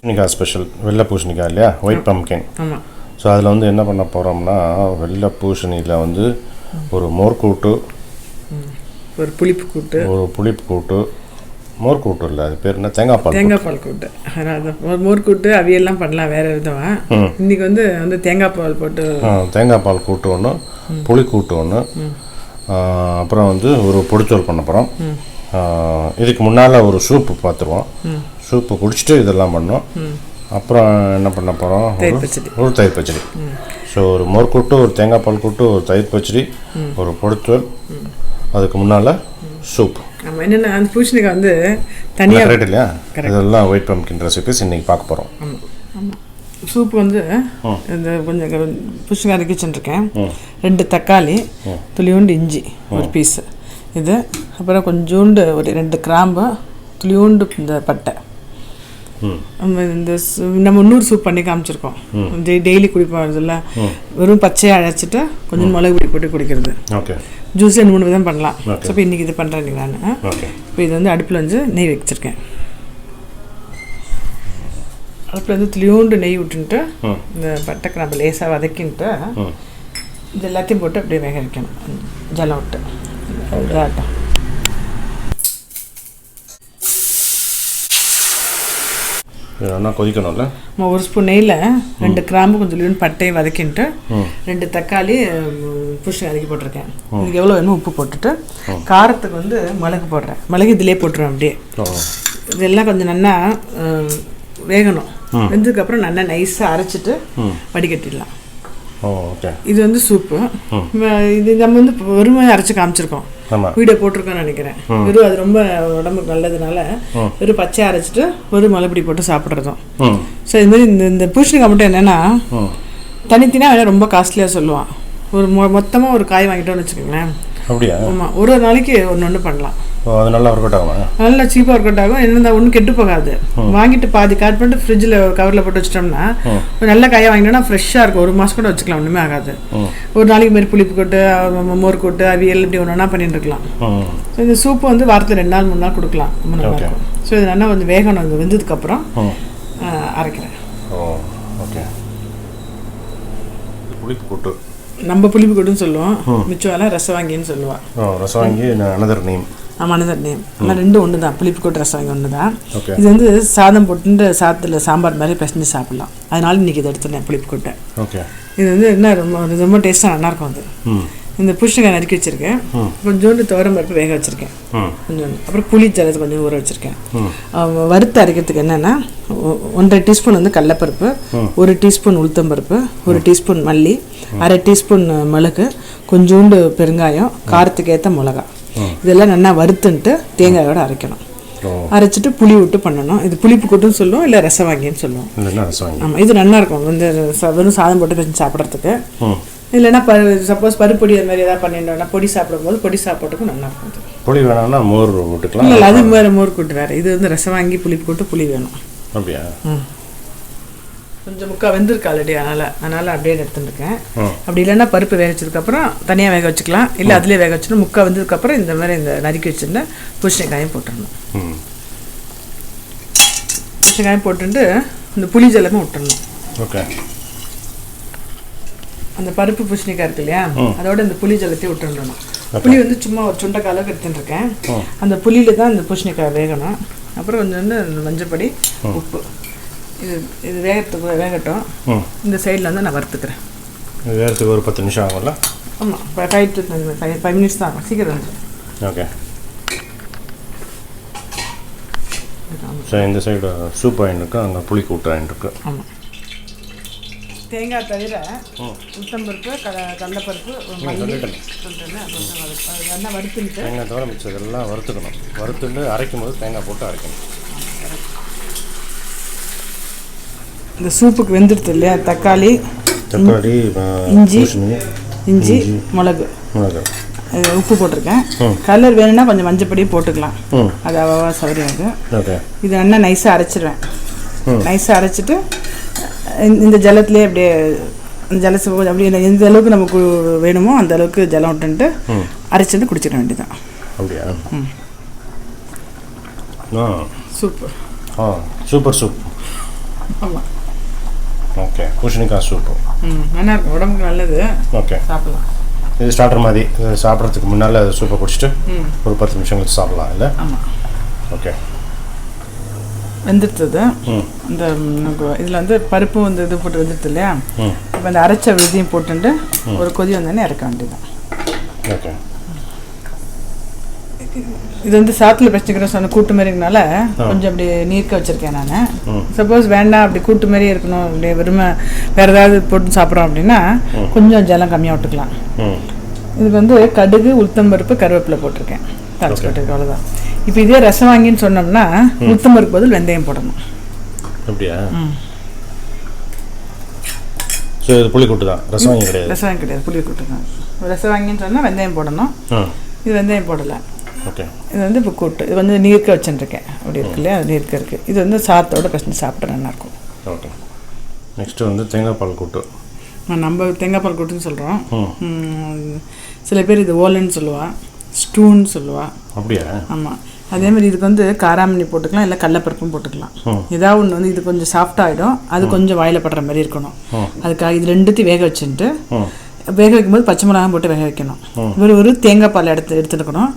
பூசணிக்காய் ஸ்பெஷல் வெள்ளை பூசணிக்காய் இல்லையா, ஒயிட் பம்ப்கின். ஆமாம். ஸோ அதில் வந்து என்ன பண்ண போகிறோம்னா, வெள்ளை பூசணியில் வந்து ஒரு மோர் கூட்டு, ஒரு புளிப்பு கூட்டு, மோர் கூட்டு இல்லை, அது பேர் என்ன, தேங்காய் பால் கூட்டு. அதாவது மோர் கூட்டு அவியெல்லாம் பண்ணலாம் வேறு விதமாக. இன்றைக்கி வந்து தேங்காய் பால் போட்டு தேங்காய் பால் கூட்டு ஒன்று, புளி கூட்டு ஒன்று, அப்புறம் வந்து ஒரு பொடிச்சோல் பண்ண போகிறோம். இதுக்கு முன்னால் ஒரு சூப்பு பார்த்துருவோம். சூப்பு குடிச்சிட்டு இதெல்லாம் பண்ணோம். அப்புறம் என்ன பண்ண போகிறோம், ஒரு தயிர் பச்சடி. ஸோ ஒரு மோர் கூட்டு, ஒரு தேங்காய் பால் கூட்டு, ஒரு தயிர் பச்சடி, ஒரு பொடிச்சோல், அதுக்கு முன்னால் சூப். ஆமாம். என்னென்ன அந்த பூசணிக்காய் வந்து தனியாக கரெக்ட் இல்லையா? இதெல்லாம் ஒயிட் பம்ப்கின் ரெசிபிஸ் இன்றைக்கி பார்க்க போகிறோம். ஆமாம் ஆமாம். சூப்பு வந்து இந்த கொஞ்சம் பூசணிக்காய் அரைக்கி வச்சுருக்கேன். 2 தக்காளி, துளியோண்டு இஞ்சி ஒரு பீஸு இது, அப்புறம் கொஞ்சோண்டு ஒரு 2 கிராம்பு, துளியோண்டு இந்த பட்டை. இந்த நம்ம இன்னொரு சூப் பண்ணி காமிச்சிருக்கோம், டெய்லி குடிப்போம். இதெல்லாம் வெறும் பச்சையாக அழைச்சிட்டு கொஞ்சம் மிளகு பொடி போட்டு குடிக்கிறது. ஜூஸ் 2-3 விதம் பண்ணலாம். ஸோ இப்போ இன்றைக்கி இது பண்ணுறேன் நான். இப்போ இது வந்து அடுப்பில் வந்து நெய் வச்சுருக்கேன். அடுப்பில் வந்து துளியோண்டு நெய் விட்டுன்ட்டு இந்த பட்டை கிராம்பு லேசாக வதக்கின்ட்டு இது எல்லாத்தையும் போட்டு அப்படியே வேக வைக்கணும், ஜலம் விட்டு. இதாகட்டும். நல்லா கொதிக்கணும்ல. ஒரு ஸ்பூன் நெய்யில் 2 கிராம்பு கொஞ்சம் துளியோண்டு பட்டையை வதக்கின்ட்டு 2 தக்காளி பூசணிக்காய் வதக்கி போட்டிருக்கேன். இதுக்கு எவ்வளோ வேணுமோ உப்பு போட்டுட்டு, காரத்துக்கு வந்து மிளகு போடுறேன். மிளகு இதிலே போட்டுருவேன் அப்படியே. இதெல்லாம் கொஞ்சம் நல்லா வேகணும். வெந்ததுக்கப்புறம் நல்லா நைஸாக அரைச்சிட்டு வடிகட்டிடலாம். இது வந்து சூப்பு. இது நம்ம வந்து வெறுமையாக அரைச்சி காமிச்சிருக்கோம், வீடியோ போட்டிருக்கோன்னு நினைக்கிறேன். வெறும் அது ரொம்ப உடம்புக்கு நல்லதுனால வெறும் பச்சையாக அரைச்சிட்டு வெறும் மலைப்பொடி போட்டு சாப்பிட்றதும். ஸோ இதுமாதிரி இந்த பூசணிக்காய் மட்டும் என்னென்னா தனித்தனியாக வேணால் ரொம்ப காஸ்ட்லியாக சொல்லுவான். ஒரு மொத்தமாக ஒரு காய் வாங்கிட்டோன்னு வச்சுக்கோங்களேன். அப்படியா? ஆமாம். ஒரு நாளைக்கு ஒன்று பண்ணலாம். அது நல்லா ஒர்க் அவுட் ஆகும். நல்லா சீப்பாக ஒர்க் அவுட் ஆகும். என்ன ஒன்றும் கெட்டு போகாது. வாங்கிட்டு பாதி கட் பண்ணிட்டு ஃப்ரிட்ஜில் கவரில் போட்டு வச்சிட்டோம்னா நல்ல காயை வாங்கிட்டோம்னா ஃப்ரெஷ்ஷாக இருக்கும். 1 மாதம் கூட வச்சுக்கலாம், ஒன்றுமே ஆகாது. ஒரு நாளைக்கு மாரி புளிப்பு கொட்டு, மோர் கொட்டு, அவியல் இப்படி ஒன்றா பண்ணிட்டு இருக்கலாம். ஸோ இந்த சூப்பு வந்து வாரத்தில் 2 நாள் 3 நாள் கொடுக்கலாம், ரொம்ப நல்லா இருக்கும். ஸோ இது நல்லா கொஞ்சம் வேகணும். இது வெந்ததுக்கப்புறம் அரைக்கிறேன். புளிப்பு கொட்டு நம்ம புளிப்பு கொட்டுன்னு சொல்லுவோம், மிச்சம் ரசவாங்கின்னு சொல்லுவாள். ரசவாங்கி அனதர் நேம். ஆமாம், அனதர் நேம். ஆனால் 2 ஒன்று தான். புளிப்பு கொட்டு ரசவாங்கி ஒன்று தான். இது வந்து சாதம் போட்டு சாதத்தில் சாம்பார் மாதிரி பிசைஞ்சு சாப்பிட்லாம். அதனால இன்றைக்கி இதை எடுத்துட்டேன், புளிப்பு கொட்டை. இது வந்து என்ன ரொம்ப டேஸ்ட்டாக நல்லாயிருக்கும். அது இந்த பூசணிக்காய் நறுக்கி வச்சுருக்கேன். கொஞ்சோண்டு துவரம் பருப்பு வேக வச்சுருக்கேன், கொஞ்சோண்டு. அப்புறம் புளி ஜலத்தை கொஞ்சம் ஊற வச்சுருக்கேன். வறுத்து அரைக்கிறதுக்கு என்னென்னா 1.5 டீஸ்பூன் வந்து கடலைப்பருப்பு, 1 டீஸ்பூன் உளுத்தம்பருப்பு, 1 டீஸ்பூன் மல்லி, 1/2 டீஸ்பூன் மிளகு, கொஞ்சோண்டு பெருங்காயம், காரத்துக்கு ஏற்ற மிளகா. இதெல்லாம் நல்லா வறுத்துன்ட்டு தேங்காயோடு அரைக்கணும். அரைச்சிட்டு புளி விட்டு பண்ணணும். இது புளிப்பு கொட்டுன்னு சொல்லுவோம், இல்லை ரசவாங்கின்னு சொல்லுவோம். ஆமாம், இது நல்லாயிருக்கும். வந்து வெறும் சாதம் போட்டு வச்சு சாப்பிட்றதுக்கு. இல்லைன்னா சப்போஸ் பருப்பொடி அது மாதிரி ஏதாவது பண்ணிட்டோம்னா பொடி சாப்பிடும்போது பொடி சாப்பிட்றதுக்கும் நல்லாயிருக்கும். பொடி வேணாம்னா மோர் விட்டுக்கலாம். இல்லை, அது வேறு மோர் கூட்டு வேறு. இது வந்து ரசவாங்கி புளிப்பு கூட்டு புளி வேணும். அப்படியா? கொஞ்சம் முக்கால் வெந்திருக்கு ஆல்ரெடி, அதனால் அப்படியே எடுத்துட்டுருக்கேன். அப்படி இல்லைன்னா பருப்பு வேக வச்சதுக்கப்புறம் தனியாக வேக வச்சுக்கலாம், இல்லை அதிலே வேக வச்சுட்டு முக்கால் வெந்ததுக்கப்புறம் இந்த மாதிரி இந்த நறுக்கி வச்சுருந்த பூசணிக்காயும் போட்டுடணும். பூசணிக்காயும் போட்டுட்டு இந்த புளி ஜலமும் விட்டுடணும். அந்த பருப்பு பூசணிக்காய் இருக்கு இல்லையா, அதோட இந்த புளி ஜலத்தையும் விட்டுடணும். புளி வந்து சும்மா ஒரு சுண்டைக்காய் அளவுக்கு எடுத்துட்டுருக்கேன். அந்த புளியில தான் இந்த பூசணிக்காய் வேகணும். அப்புறம் கொஞ்சம் வந்து இந்த மஞ்சப்பொடி, உப்பு, இது வேகட்டும். இந்த சைடில் வந்து நான் வறுத்துக்கிறேன். வேகிறதுக்கு ஒரு 10 நிமிஷம் ஆகும்ல? ஆமாம், 5 மினிட்ஸ் தான் ஆகும், சீக்கிரம் வந்துடும். ஓகே. ஸோ இந்த சைடு சூப் ஆயிருக்கு, அங்கே புளி கூட்டு ஆயிருக்கு. ஆமாம். தேங்காய் தவிர உளுத்தம்பருப்பு, கடலைப்பருப்பு, நல்லா வறுத்துட்டு தேங்காய் தவிர மிச்சம் இதெல்லாம் வறுத்துக்கணும். வறுத்துட்டு அரைக்கும் போது தேங்காய் போட்டு அரைக்கணும். இந்த சூப்புக்கு வெந்துடுது இல்லையா, தக்காளி, இஞ்சி, மிளகு, உப்பு போட்டிருக்கேன். கலர் வேணும்னா கொஞ்சம் மஞ்சப்பொடியும் போட்டுக்கலாம், அது அவ்வளோவா சௌகரியம். இது நல்லா நைஸாக அரைச்சிடுவேன். நைஸாக அரைச்சிட்டு இந்த ஜலத்திலே அப்படியே ஜலசு அப்படியே எந்த அளவுக்கு நமக்கு வேணுமோ அந்த அளவுக்கு ஜலம் விட்டுன்ட்டு அரைச்சிட்டு குடிச்சிட வேண்டியதான். அப்படியா? சூப்பர். Super soup. ஆமாம். ஓகே, பூசணிக்காய் சூப்பு. நல்லா இருக்கும், உடம்புக்கு நல்லது. ஓகே, சாப்பிடலாம். இது ஸ்டார்டர் மாதிரி சாப்பிட்றதுக்கு முன்னால் சூப்பை குடிச்சிட்டு ஒரு 10 நிமிஷம் கழிச்சு சாப்பிடலாம் இல்லை? ஆமாம். ஓகே, வெந்துடுது. இந்த இதில் வந்து பருப்பு வந்து இது போட்டு வெந்துடுது இல்லையா? இப்போ இந்த அரைச்ச விதையும் போட்டுட்டு ஒரு கொதி வந்தோடனே இறக்க வேண்டியதான். ஓகே, இது வந்து சாத்தில் பிரச்சனைக்கிற சொன்ன கூட்டு மாரினால கொஞ்சம் அப்படி நீர்க்க வச்சுருக்கேன் நான். சப்போஸ் வேண்டாம் அப்படி கூட்டு மாரி இருக்கணும், அப்படி வெறுமை வேறு ஏதாவது போட்டு சாப்பிட்றோம் அப்படின்னா கொஞ்சம் ஜலம் கம்மியாக விட்டுக்கலாம். இதுக்கு வந்து கடுகு, உளுத்தம்பருப்பு, கருவேப்பிலை போட்டிருக்கேன், தாளிச்சு போட்டிருக்கேன், அவ்வளோதான். இப்போ இதே ரசவாங்கின்னு சொன்னோம்னா உளுத்தம்பருப்பு பதில் வெந்தயம் போடணும். அப்படியா? ஸோ இது புளிக்கூட்டு தான், ரசவாங்கி கிடையாது. ரசவாங்கி கிடையாது, புளிக்கூட்டு தான். ரசவாங்கின்னு சொன்னால் வெந்தயம் போடணும். இது வெந்தயம் போடலை. ஓகே, இது வந்து இப்போ கூட்டு, இது வந்து நீர்க்க வச்சுருக்கேன், அப்படி இருக்கு இல்லையா? அது நீர்க்க இருக்குது. இது வந்து சாதத்தோட பிரச்சனை சாப்பிட நல்லாயிருக்கும். ஓகே, நெக்ஸ்ட்டு வந்து தேங்காய் பால் கூட்டு. நம்ம தேங்காய் பால் கூட்டுன்னு சொல்கிறோம். சில பேர் இது ஓலன்னு சொல்லுவாள், ஸ்டூன்னு சொல்லுவாள். அப்படியா? ஆமாம். அதேமாதிரி இதுக்கு வந்து காராமணி போட்டுக்கலாம், இல்லை கடலப்பருப்பும் போட்டுக்கலாம். ஏதாவது ஒன்று வந்து இது கொஞ்சம் சாஃப்டாகிடும், அது கொஞ்சம் வாயில் படுற மாதிரி இருக்கணும். அதுக்காக இது ரெண்டுத்தையும் வேக வச்சுட்டு வேக வைக்கும்போது பச்சை மிளகாய் போட்டு வேக வைக்கணும். ஒரு தேங்காய் பால் எடுத்துக்கணும்.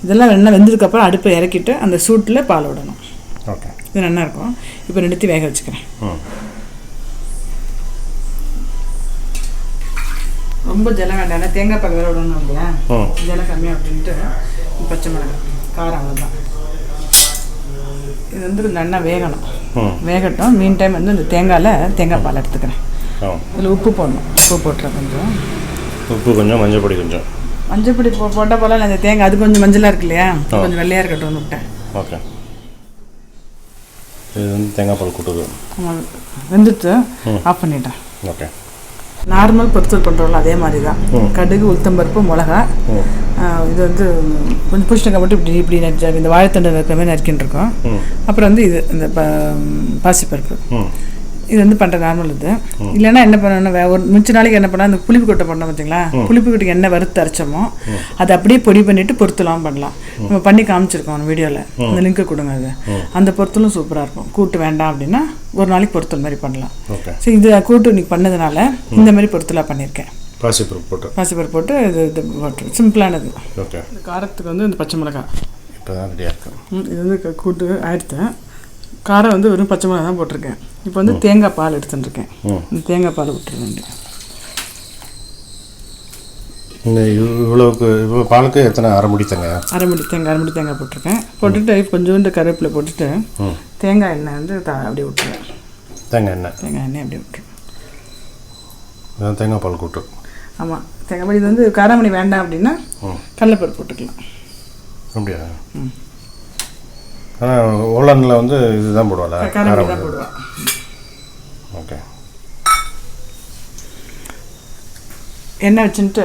இதெல்லாம் வேணா வெந்ததுக்கப்புறம் அடுப்பை இறக்கிட்டு அந்த சூட்டில் பால் விடணும். ஓகே, இது நல்லா இருக்கும். இப்போ ரெண்டுத்தையும் வேக வச்சுக்கிறேன். ரொம்ப ஜலம் வேண்டாம், தேங்காய் பால் வேற விடணும் இல்லையா? ஜலம் கம்மியாக அப்படின்ட்டு பச்சை மிளகாய், காரம், அவ்வளோதான். இது வந்து நல்லா வேகணும். வேகட்டும். மீன் டைம் வந்து இந்த தேங்காய் பால் எடுத்துக்கிறேன். இதில் உப்பு போடணும். உப்பு போட்டுறேன் கொஞ்சம். உப்பு கொஞ்சம், மஞ்சள் பொடி கொஞ்சம். மஞ்சள் பொடி போட்டால் போல அந்த தேங்காய் அது கொஞ்சம் மஞ்சளாக இருக்கு இல்லையா? கொஞ்சம் வெள்ளையாக இருக்கட்டும்னு விட்டேன். ஓகே, இது வந்து தேங்காய் பால் கூட்டுது. வெந்துட்டு ஆஃப் பண்ணிட்டேன். ஓகே, நார்மல் பொறுத்தல் பண்ணுறோம்ல அதே மாதிரி தான். கடுகு, உளுத்தம்பருப்பு, மிளகா, இது வந்து கொஞ்சம் பூசணிக்காய் மட்டும் இப்படி இப்படி இந்த வாழைத்தண்டு இருக்கிற மாதிரி நறுக்கின்னு இருக்கோம். அப்புறம் வந்து இது இந்த பாசிப்பருப்பு, இது வந்து பண்ணுற நார்மல். இது இல்லைன்னா என்ன பண்ணணும், ஒரு மிச்ச நாளைக்கு என்ன பண்ணால் அந்த புளிப்பு கொட்டை பண்ணோம் பார்த்தீங்களா? புளிப்பு கொட்டைக்கு என்ன வறுத்து அரைச்சோமோ அதை அப்படியே பொடி பண்ணிவிட்டு பொறுத்தலாம் பண்ணலாம். நம்ம பண்ணி காமிச்சிருக்கோம் வீடியோவில், அந்த லிங்க்கை கொடுங்க. அது அந்த பொறுத்தலும் சூப்பராக இருக்கும். கூட்டு வேண்டாம் அப்படின்னா ஒரு நாளைக்கு பொறுத்தல் மாதிரி பண்ணலாம். ஸோ இது கூட்டு இன்னைக்கு பண்ணதுனால இந்த மாதிரி பொறுத்தலாக பண்ணியிருக்கேன். பாசிப்பருப்பு போட்டு இது போட்டு சிம்பிளானது. ஓகே, இந்த காரத்துக்கு வந்து இந்த பச்சை மிளகாய் இப்போ தான் ரெடியாக இருக்கும். இது வந்து கூட்டு ஆயிடுத்து. காரம் வந்து வெறும் பச்சை மிளகாய் தான் போட்டிருக்கேன். இப்போ வந்து தேங்காய் பால் எடுத்துட்டுருக்கேன். இந்த தேங்காய் பால் விட்டுருவேன். இவ்வளோ பாலுக்கு எத்தனை அரைமுடி தேங்காய்? அரைமுடி தேங்காய் போட்டிருக்கேன். போட்டுட்டு கொஞ்சோண்டு கருவேப்பிலை போட்டுட்டு தேங்காய் எண்ணெய் வந்து அப்படியே விட்டுருவேன். தேங்காய் எண்ணெய் அப்படியே விட்டுருவேன். தேங்காய் பால் கூட்டு. ஆமாம், தேங்காய் பால். இது வந்து காராமணி வேண்டாம் அப்படின்னா கடலைப்பருப்பு போட்டுக்கலாம். அப்படியா? ஆனால் ஓலனில் வந்து இதுதான் போடுவாளா? காராமணி தான் போடுவேன். ஓகே, எண்ணெய் வச்சுட்டு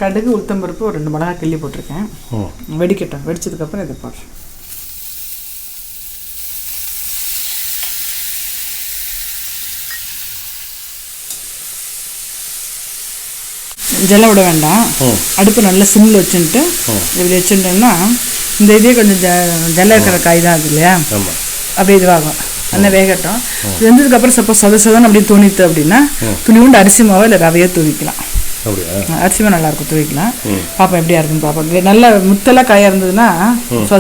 கடுகு, உளுத்தம்பருப்பு, ஒரு 2 மிளகாய் கிள்ளி போட்டிருக்கேன். வெடிக்கட்டும். வெடிச்சதுக்கப்புறம் இதை போடுறேன். ஜலம் விட வேண்டாம். அடுப்பு நல்லா சிம்மில் வச்சுட்டு இப்படி வச்சுட்டோம்னா இந்த இதே கொஞ்சம் ஜலம் இருக்கிற காய் தான் அது இல்லையா? அப்படியே இதுவாகும். நல்லா வேகட்டும். வெந்ததுக்கப்புறம் சப்போஸ் சதம் அப்படியே தூணித்து அப்படின்னா துணிவுண்டு அரிசி மாவோ இல்லை ரவையோ தூவிக்கலாம். அரிசி மாவு நல்லாயிருக்கும், தூவிக்கலாம். பாப்பா எப்படியா இருக்குன்னு பார்ப்போம். நல்லா முத்தெல்லாம் காயாக இருந்ததுன்னா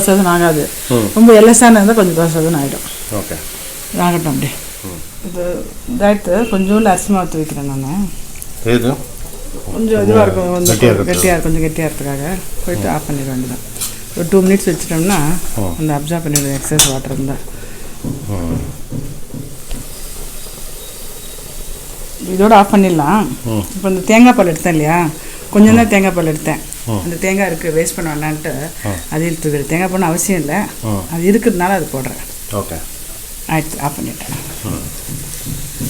சதம் ஆகாது. ரொம்ப எல்லசான இருந்தால் கொஞ்சம் சதம் ஆகிடும். ஓகே, ஆகட்டும். அப்படியே இது இதாகிட்டு கொஞ்சோண்டு அரிசி மாவு தூவிக்கிறேன் நான். கொஞ்சம் இதுவாக இருக்கும், கொஞ்சம் கெட்டியாக இருக்கிறதுக்காக போயிட்டு ஆஃப் பண்ணிட வேண்டியதான். ஒரு 2 மினிட்ஸ் வச்சிட்டோம்னா அந்த அப்சர்வ் பண்ணிடுவோம் எக்ஸஸ் வாட்டர் இருந்தால். இதோட ஆஃப் பண்ணிடலாம். இப்போ இந்த தேங்காய் பால் எடுத்தேன் இல்லையா? கொஞ்சம் தான் தேங்காய் பால் எடுத்தேன். அந்த தேங்காய் இருக்குது, வேஸ்ட் பண்ண வேண்டான்ட்டு அது இழுத்துக்கிறேன். தேங்காய் பால் அவசியம் இல்லை, அது இருக்கிறதுனால அது போடுறேன். ஓகே, ஆயிடுச்சு. ஆஃப் பண்ணிட்டேன்.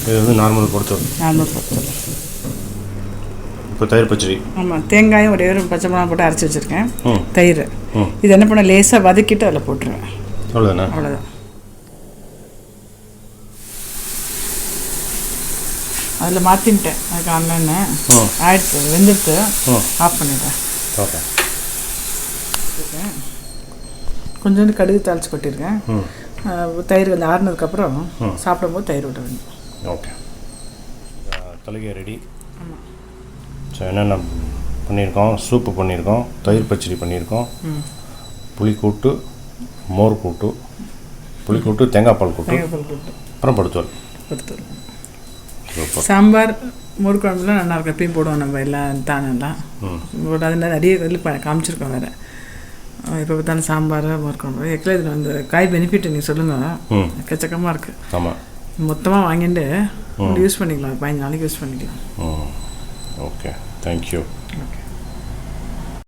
இது வந்து நார்மல் பொறுத்தல். இப்போ தயிர் பச்சடி. ஆமாம், தேங்காயும் ஒரே ஒரு பச்சை மிளகாய் போட்டு அரைச்சி வச்சுருக்கேன். தயிர் இது என்ன பண்ண லேசாக வதக்கிட்டு அதில் போட்டுருவேன். அவ்வளோதான். அதில் மாற்றின்ட்டேன். அதுக்கு ஆன்லைன்னு ஆயிடுச்சு, வெந்துடுத்து. ஆஃப் பண்ணிடுறேன். ஓகே, கொஞ்சோண்டு கடுகு தாளித்து கொட்டியிருக்கேன். தயிர் கொஞ்சம் ஆறுனதுக்கப்புறம் சாப்பிடும்போது தயிர் விட வேண்டும். Okay, தலைகை ready. ஸோ என்னென்ன பண்ணியிருக்கோம்? சூப்பு பண்ணியிருக்கோம், தயிர் பச்சடி பண்ணியிருக்கோம், புளிக்கூட்டு, மோர் கூட்டு, புளிக்கூட்டு, தேங்காய் பால் கூட்டு, அப்புறம் படுத்தோல். சாம்பார் மோர் குழம்புலாம் நல்லாயிருக்கும். எப்பயும் போடுவோம் நம்ம எல்லாம் தானெல்லாம் அது நிறைய இதில் காமிச்சிருக்கோம் வேறு. இப்போ பார்த்தாலும் சாம்பார் மோர் குழம்பு எக்கில் இதில் வந்து காய் பெனிஃபிட் நீங்கள் சொல்லுங்கள். எக்கச்சக்கமாக இருக்குது. ஆமாம், மொத்தமாக வாங்கிட்டு யூஸ் பண்ணிக்கலாம், 15 நாளைக்கு யூஸ் பண்ணிக்கலாம். Okay, thank you. ஓகே.